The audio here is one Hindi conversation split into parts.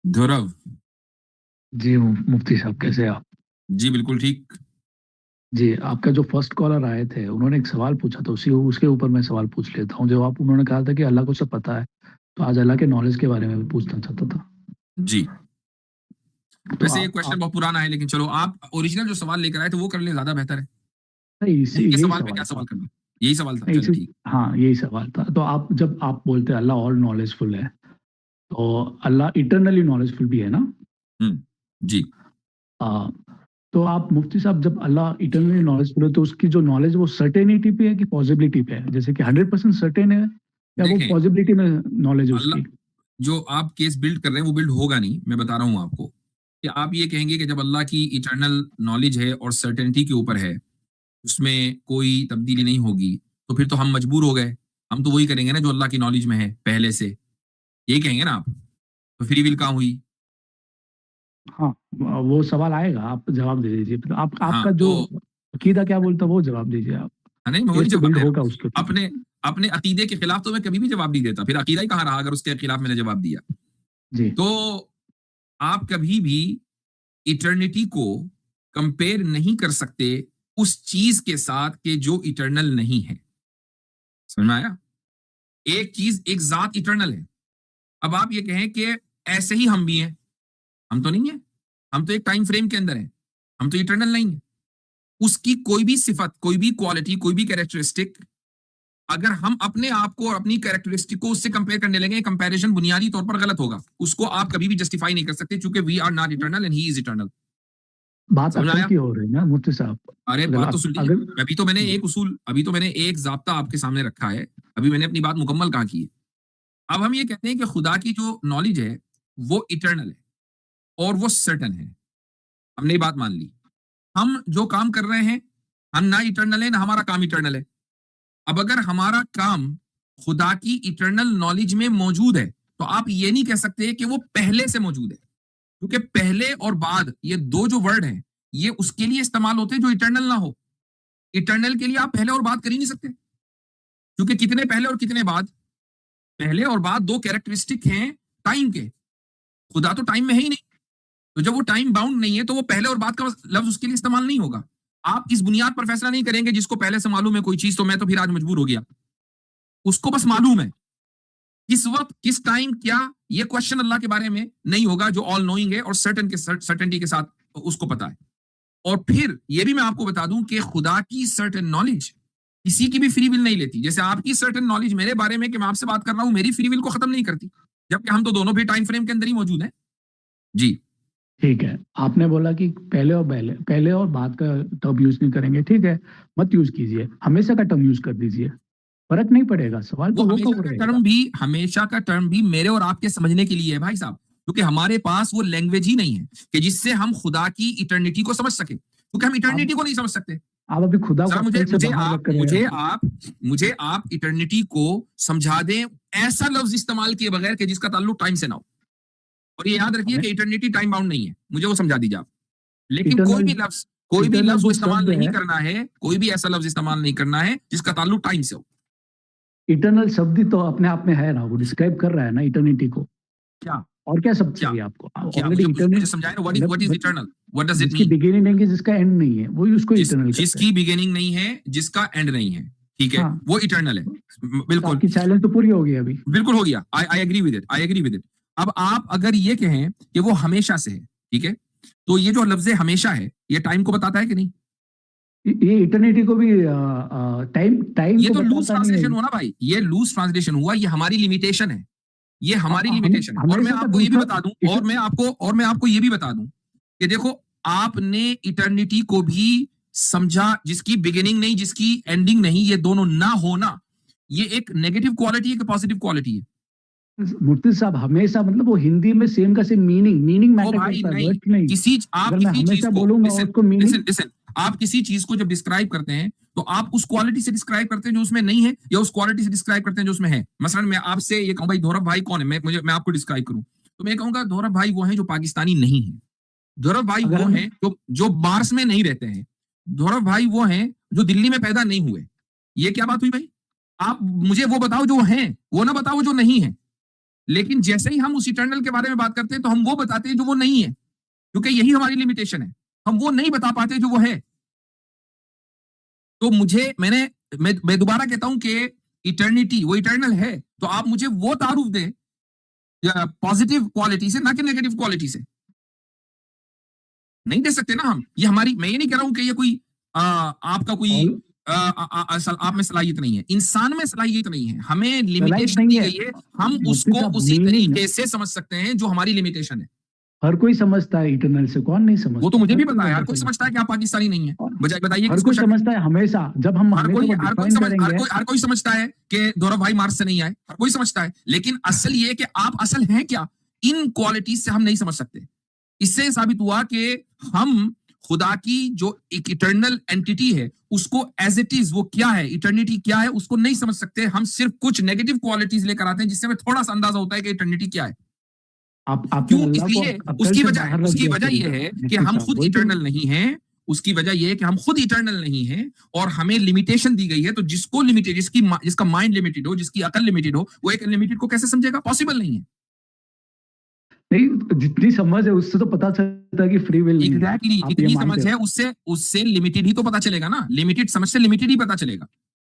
गौरव। जी मुफ्ती साहब, कैसे हैं आप? जी बिल्कुल ठीक। जी, आपका जो फर्स्ट कॉलर आए थे उन्होंने एक सवाल पूछा था, उसी उसके ऊपर मैं सवाल पूछ लेता हूँ। जब उन्होंने कहा था कि अल्लाह को सब पता है, तो आज अल्लाह के नॉलेज के बारे में भी पूछना चाहता था। जी, तो वैसे ये आप क्वेश्चन बहुत पुराना है, लेकिन चलो आप ओरिजिनल जो सवाल लेकर आए थे वो कर ले, ज्यादा बेहतर है। नहीं, इसी उनके यही सवाल पे क्या सवाल था। सवाल करना, यही सवाल था, नहीं, चलो ठीक। हाँ, यही सवाल था। तो आप जब आप बोलते हैं अल्लाह ऑल नॉलेजफुल है, तो अल्लाह इटरनली नॉलेजफुल भी है ना? जी। आ, तो आप मुफ्ती साहब, जब अल्लाह इटरनली नॉलेजफुल है, तो उसकी जो नॉलेज वो सर्टेनिटी पे है कि पॉसिबिलिटी पे है? जैसे कि 100% सर्टेन है, या वो देखें, पॉसिबिलिटी में नॉलेज है अल्लाह उसकी? जो आप केस बिल्ड कर रहे हैं वो बिल्ड होगा नहीं, मैं बता रहा हूं आपको कि आप ये कहेंगे कि जब अल्लाह की इटर्नल नॉलेज है और सर्टेनिटी के ऊपर है, उसमें कोई तब्दीली नहीं होगी, तो फिर तो हम मजबूर हो गए। हम तो वही करेंगे ना जो अल्लाह की नॉलेज में है पहले से, यही कहेंगे ना आप। तो फ्री विल कहाँ हुई? हाँ, वो सवाल आएगा, आप जवाब दे दीजिए। फिर हाँ आपका जो तो अकीदा क्या बोलता है वो जवाब दीजिए आप। नहीं, मैं केस वही तो जवाब बिल्ड दे रहा होगा हूँ। उसके ऊपर। अपने अपने अकीदे के खिलाफ तो मैं कभी भी जवाब नहीं देता, फिर अकीदा ही कहाँ रहा अगर उसके खिलाफ मैंने जवाब दिया। जी। तो आप कभी भी इटर्निटी को कंपेयर नहीं कर सकते उस चीज के साथ के जो इटर्नल नहीं है। समझ में आया? एक चीज, एक जात इटर्नल है। अब आप ये कहें कि ऐसे ही हम भी हैं, हम तो नहीं है। हम तो एक टाइम फ्रेम के अंदर हैं, हम तो इटर्नल नहीं है। उसकी कोई भी सिफत, कोई भी क्वालिटी, कोई भी कैरेक्टरिस्टिक, अगर हम अपने आप को और अपनी कैरेक्टरिस्टिक को उससे कंपेयर करने लगे, कंपैरिजन बुनियादी तौर पर गलत होगा। उसको आप कभी भी जस्टिफाई नहीं कर सकते, क्योंकि we are not eternal and he is eternal. बात समझ में अक्ल आया? की हो रही है ना मुफ्ती साहब? अरे अगर बात तो सुन लीजिए। अगर अभी तो मैंने एक जाब्ता आपके सामने रखा है। अभी मैंने अपनी बात मुकम्मल कहाँ की है। अब हम ये कहते हैं कि खुदा की जो नॉलेज है वो इटर्नल है और वो सर्टन है। हमने ये बात मान ली। हम जो काम कर रहे हैं, हम ना इटर्नल है ना हमारा काम इटर्नल है। अब अगर हमारा काम खुदा की इटर्नल नॉलेज में मौजूद है, तो आप ये नहीं कह सकते कि वो पहले से मौजूद है, क्योंकि पहले और बाद ये दो जो वर्ड हैं, ये उसके लिए इस्तेमाल होते हैं जो इटर्नल ना हो। इटर्नल के लिए आप पहले और बाद कर ही नहीं सकते, क्योंकि कितने पहले और कितने बाद। पहले और बाद दो कैरेक्टरिस्टिक हैं टाइम के। खुदा तो टाइम में है ही नहीं, तो जब वो टाइम बाउंड नहीं है तो वो पहले और बाद का लफ्ज उसके लिए इस्तेमाल नहीं होगा। आप इस बुनियाद पर फैसला नहीं करेंगे जिसको पहले से मालूम है कोई चीज, तो मैं तो फिर आज मजबूर हो गया। उसको बस मालूम है किस वक्त किस टाइम क्या, ये क्वेश्चन अल्लाह के बारे में नहीं होगा जो ऑल नोइंग है और सर्टेनिटी के साथ उसको पता है। और फिर ये भी मैं आपको बता दूं कि खुदा की सर्टेन नॉलेज किसी की भी फ्री विल नहीं लेती। जैसे आपकी सर्टेन नॉलेज मेरे बारे में कि मैं आपसे बात कर रहा हूं, मेरी फ्री विल को खत्म नहीं करती, जबकि हम तो दोनों भी टाइम फ्रेम के अंदर ही मौजूद हैं। जी। ठीक है, आपने बोला कि पहले और बाद का टर्म यूज नहीं करेंगे, ठीक है, मत यूज कीजिए, हमेशा का टर्म यूज कर दीजिए। फर्क नहीं पड़ेगा, सवाल वो तो वो हमेशा कब का रहेगा? टर्म भी, हमेशा का टर्म भी मेरे और आपके समझने के लिए है भाई साहब, क्योंकि हमारे पास वो लैंग्वेज ही नहीं है कि जिससे हम खुदा की इटर्निटी को समझ सके, क्योंकि हम आप इटर्निटी को नहीं समझ सकते। आप अभी खुदा को जरा मुझे अक्ल से मुझे बाहर रख आप कर रहे मुझे हैं। आप मुझे आप इटर्निटी को समझा दें ऐसा लफ्ज इस्तेमाल किए बगैर कि जिसका ताल्लुक टाइम से ना हो। और ये याद रखिए हमें कि इटर्निटी टाइम बाउंड नहीं है, मुझे वो समझा दीजिए आप। लेकिन इटरनल कोई भी इटरनल लफ्ज वो जो इस्तेमाल शब्द नहीं है, करना है, कोई भी ऐसा लफ्ज इस्तेमाल नहीं करना है जिसका ताल्लुक टाइम से हो। इटरनल शब्द ही तो अपने आप में है ना, वो डिस्क्राइब कर रहा है ना इटर्निटी को। क्या? और क्या शब्द क्या? चाहिए आपको? क्या? ऑलरेडी मुझे इटर्निट समझाए ना, what is eternal, what does it जिसकी मीन? बिगिनिंग नहीं है, जिसका एंड नहीं है, वही उसको इटर्नल कहते जिसकी हैं। बिगिनिंग नहीं है, जिसका एंड नहीं है, ठीक है, हाँ, वो इटर्नल है। तो बिल्कुल। आपकी चैलेंज तो पूरी हो गई अभी। बिल्कुल हो गया। I agree with it, I agree with it. अब आप अगर ये कहें कि वो हमेशा से है, ठीक है, तो ये जो लफ्ज हमेशा है, ये टाइम को बताता है कि नहीं? ये इटर्निटी को भी टाइम टाइम ये को तो लूज बताता नहीं है। ट्रांसलेशन हुआ ना भाई, ये लूज ट्रांसलेशन हुआ, ये हमारी लिमिटेशन है। ये हमारी लिमिटेशन है। और मैं हमेशा का आपको ये भी दूसरा बता दूं, और मैं आपको ये भी बता दूं कि देखो, आपने इटर्निटी को भी समझा जिसकी बिगिनिंग नहीं, जिसकी एंडिंग नहीं, ये दोनों ना होना, ये एक नेगेटिव क्वालिटी है कि पॉजिटिव क्वालिटी है? मुफ्ती साहब, हमेशा मतलब वो हिंदी में सेम का सेम मीनिंग ओ मैटर भाई करता है, नहीं, वर्ड नहीं। आप अगर मैं किसी चीज हमेशा को, बोलूंगा और लिसन उसको मीनिंग। लिसन लिसन, आप किसी चीज को जब डिस्क्राइब करते हैं तो आप उस क्वालिटी से डिस्क्राइब करते हैं जो उसमें नहीं है, या उस क्वालिटी से डिस्क्राइब करते हैं जो उसमें है? मसलन मैं आपसे ये कहूं भाई धौरव भाई कौन है, मैं आपको डिस्क्राइब करूं, तो मैं कहूंगा धौरव भाई वो हैं जो पाकिस्तानी नहीं है। धौरव भाई अगर वो हमें हैं जो बार्स में नहीं रहते हैं। धौरव भाई वो हैं जो दिल्ली में पैदा नहीं हुए। ये क्या बात हुई भाई? आप मुझे वो बताओ जो हैं, वो ना बताओ जो नहीं है। लेकिन जैसे ही हम उस इटर्नल के बारे में बात करते हैं तो हम वो बताते हैं जो वो नहीं है, क्योंकि यही हमारी लिमिटेशन है। हम वो नहीं बता पाते जो वो है। तो मैं दोबारा कहता हूं कि इटर्निटी वो इटर्नल है, तो आप मुझे वो तारुफ दें पॉजिटिव क्वालिटी से, ना कि नेगेटिव क्वालिटी से। नहीं दे सकते ना हम। ये हमारी, मैं ये नहीं कह रहा हूं कि ये कोई आपका कोई आप में सलाहियत नहीं है, इंसान में सलाहियत नहीं है, हमें लिमिटेशन दी गई है, हम उसको उसी तरीके से समझ सकते हैं जो हमारी लिमिटेशन है। हर कोई समझता है इटर्नल से, कौन नहीं समझता? वो तो मुझे भी पता है, हर कोई समझता है कि आप पाकिस्तानी नहीं है। बताइए हर कोई समझता है हमेशा, जब हम हर कोई समझता है कि गौरव भाई मार्स से नहीं आए, हर कोई समझता है, लेकिन असल ये कि आप असल हैं क्या, इन क्वालिटीज से हम नहीं समझ सकते। इससे साबित हुआ कि हम खुदा की जो एक इटर्नल एंटिटी है उसको एज इट इज, वो क्या है, इटर्निटी क्या है, उसको नहीं समझ सकते। हम सिर्फ कुछ नेगेटिव क्वालिटीज लेकर आते हैं जिससे हमें थोड़ा सा अंदाजा होता है कि इटर्निटी क्या है। क्यों? इसलिए उसकी वजह यह है कि हम खुद इटर्नल नहीं हैं। उसकी वजह यह है कि हम खुद इटर्नल नहीं हैं और हमें लिमिटेशन दी गई है। तो जिसको लिमिटेड, जिसका माइंड लिमिटेड हो, जिसकी अकल लिमिटेड हो, वो एक अनलिमिटेड को कैसे समझेगा? पॉसिबल नहीं है। नहीं, जितनी समझ है उससे तो पता चलता है कि फ्री विल नहीं है। एग्जैक्टली, जितनी समझ है उससे लिमिटेड ही तो पता चलेगा ना। लिमिटेड समझ से लिमिटेड ही पता चलेगा।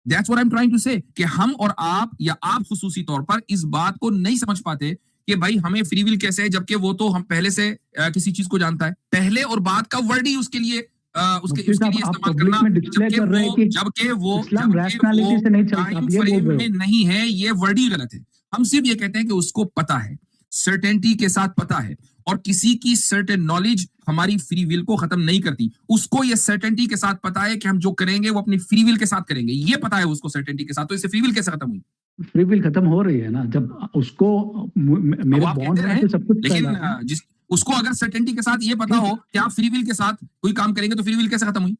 That's what I am trying to say, कि हम और आप, या आप खुसूसी तौर पर इस बात को नहीं समझ पाते कि भाई हमें फ्री विल कैसे है, जबकि वो तो हम पहले से किसी चीज को जानता है। पहले और बाद का वर्ड ही उसके लिए इस्तेमाल करना, जबकि वो टाइम फ्रेम में नहीं है, ये वर्ड ही गलत है। हम सिर्फ ये कहते हैं कि उसको पता है, सर्टेनिटी के साथ पता है, और किसी की सर्टेन नॉलेज हमारी फ्री विल को खत्म नहीं करती। उसको ये सर्टेनिटी के साथ पता है कि हम जो करेंगे वो अपनी फ्री विल के साथ करेंगे, ये पता है उसको सर्टेनिटी के साथ। तो इससे फ्री विल कैसे खत्म हुई? फ्री विल खत्म हो रही है ना, जब उसको मेरे बॉन्ड में तो सब कुछ, लेकिन उसको अगर सर्टेनिटी के साथ ये पता हो कि आप फ्री विल के साथ कोई काम करेंगे, तो फ्री विल कैसे खत्म हुई?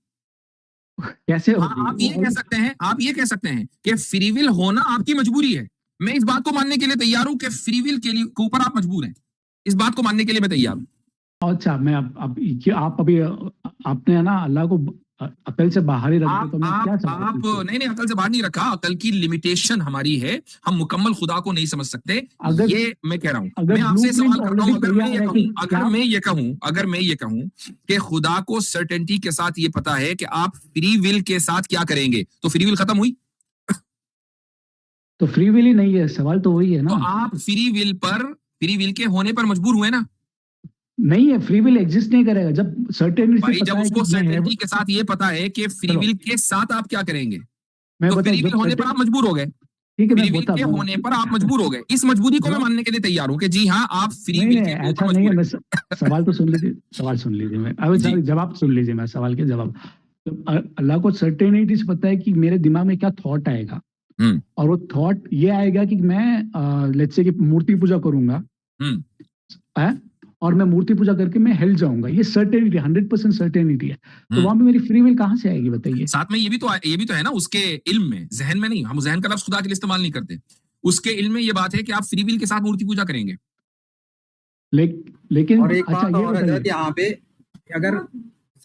कैसे? आप ये कह सकते हैं कि फ्री विल होना आपकी मजबूरी है। मैं इस बात को मानने के लिए तैयार हूं कि फ्री विल के ऊपर आप मजबूर हैं। इस बात को मानने के लिए मैं तैयार हूं। अच्छा, मैं आप अभी आपने ना अल्लाह को अकल से बाहर ही रख दिया, तो मैं क्या समझूं? नहीं, अकल से बाहर नहीं रखा। अकल की लिमिटेशन हमारी है, हम मुकम्मल खुदा को नहीं समझ सकते। ये मैं कह रहा हूं। मैं आपसे सवाल करता हूं, अगर मैं ये कहूं कि खुदा को सर्टेनिटी के साथ ये पता है कि आप फ्री विल के साथ क्या करेंगे, तो फ्री विल खत्म हुई? तो फ्री विल ही नहीं है, सवाल तो वही है ना। तो आप फ्री विल के होने पर मजबूर हुए ना? नहीं है, फ्री विल एग्जिस्ट नहीं करेगा जब सर्टेनिटी, जब उसको सर्टेनिटी के साथ ये पता है कि फ्री विल के साथ आप क्या करेंगे, तो फ्री विल होने पर आप मजबूर हो गए। ठीक है, फ्री विल के होने पर आप मजबूर हो गए। इस मजबूरी को मैं मानने के लिए तैयार हूं कि जी हाँ, आप फ्री विल के ऊपर ऐसा नहीं है। सवाल तो सुन लीजिए, मैं जवाब सुन लीजिए, मैं सवाल के जवाब। तो अल्लाह को सर्टेनिटी से पता है कि मेरे दिमाग में क्या थॉट आएगा, और वो थॉट ये आएगा कि मैं लेट्स से कि मूर्ति पूजा करूंगा, और मैं मूर्ति पूजा करके मैं हेल जाऊंगा। ये सर्टेनिटी, 100% सर्टेनिटी है। तो वहां पे मेरी फ्री विल कहां से आएगी, बताइए? साथ में ये भी तो है ना, उसके इल्म में, जहन में नहीं। हम जहन का लफ्ज खुदा के लिए इस्तेमाल नहीं करते। उसके इल्म में ये बात है कि आप फ्री विल के साथ मूर्ति पूजा करेंगे। लेकिन और एक बात और है यहाँ पे, अगर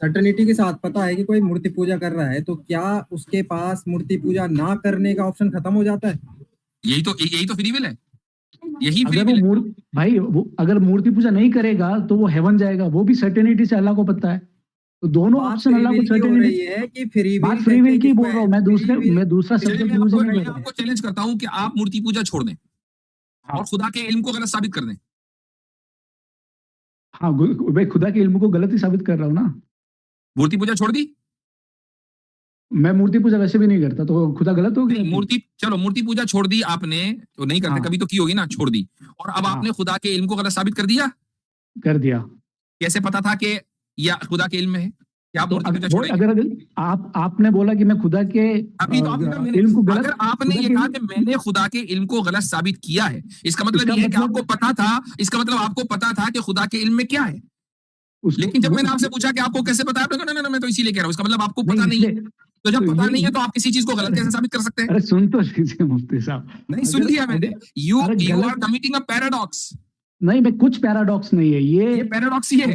सर्टेनिटी के साथ पता है कि कोई मूर्ति पूजा कर रहा है, तो क्या उसके पास मूर्ति पूजा ना करने का ऑप्शन खत्म हो जाता है? यही तो फ्री विल है। यही भाई वो अगर मूर्ति पूजा नहीं करेगा तो वो हेवन जाएगा, वो भी सर्टेनिटी से अल्लाह को पता है। तो दोनों ऑप्शन अल्लाह को सर्टेनिटी है कि फ्री विल की बोल रहा हूँ मैं। दूसरा सब्जेक्ट यूज नहीं कर रहा। आपको चैलेंज करता हूं कि आप मूर्ति पूजा छोड़ दें और खुदा के इल्म को गलत साबित कर दें। हाँ भाई, खुदा के इल्म को गलत ही साबित कर रहा हूँ ना। मूर्ति पूजा छोड़ दी? मैं मूर्ति पूजा वैसे भी नहीं करता, तो खुदा गलत हो गया? मूर्ति पूजा छोड़ दी आपने, तो नहीं करते। कभी तो की होगी ना, छोड़ दी। और अब आपने खुदा के इल्म को गलत साबित कर दिया। कैसे पता था कि या खुदा के इल्म में है कि आप मूर्ति पूजा छोड़ेंगे? अगर आपने बोला कि मैं खुदा के इल्म को गलत, अगर आपने ये कहा कि मैंने खुदा के इल्म को गलत साबित किया है, इसका मतलब ये है कि आपको पता था। इसका मतलब आपको पता था कि खुदा के इल्म में क्या है। लेकिन जब मैंने आपसे पूछा कि आपको कैसे पता है, तो मैं तो इसीलिए कह रहा हूँ। इसका मतलब आपको पता नहीं है। तो जब पता नहीं है तो आप किसी चीज को गलत कैसे साबित कर सकते हैं? अरे सुन तो लीजिए मुफ्ती साहब। नहीं, सुन लिया मैंने। You are committing a paradox. नहीं, मैं कुछ पैराडॉक्स नहीं है, ये पैराडॉक्स ही है।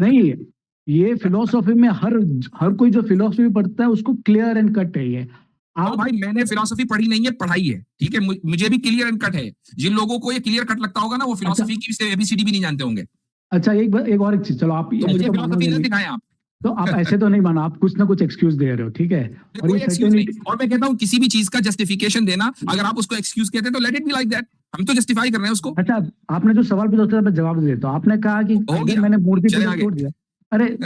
नहीं, ये फिलोसॉफी में हर कोई जो फिलोसॉफी पढ़ता है उसको क्लियर एंड कट है। ये तो भाई मैंने फिलोसफी पढ़ी नहीं है, पढ़ाई है, ठीक है, मुझे भी क्लियर एंड कट है। जिन लोगों को ये क्लियर कट लगता होगा ना, वो फिलोसफी की एबीसीडी भी नहीं जानते होंगे। अच्छा, एक और एक चीज, चलो आप तो ऐसे मुझे तो फिलोसफी मानोगे न नहीं, दिखाएं आप। तो आप ऐसे तो नहीं मानो, आप कुछ ना कुछ एक्सक्यूज दे रहे हो, ठीक है। और कोई ये एक्सक्यूज नहीं, सर्टेनिटी, और मैं कहता हूँ किसी भी चीज का जस्टिफिकेशन देना, अगर आप उसको एक्सक्यूज कहते हैं तो let it be like that, हम तो जस्टिफाई कर रहे हैं उसको। अच्छा, आपने जो सवाल पूछा उसका मैं जवाब दे देता हूँ। आपने कहा कि हो अगर गया, मैंने मूर्ति चले पूजा आगे। छोड़ दिया, अरे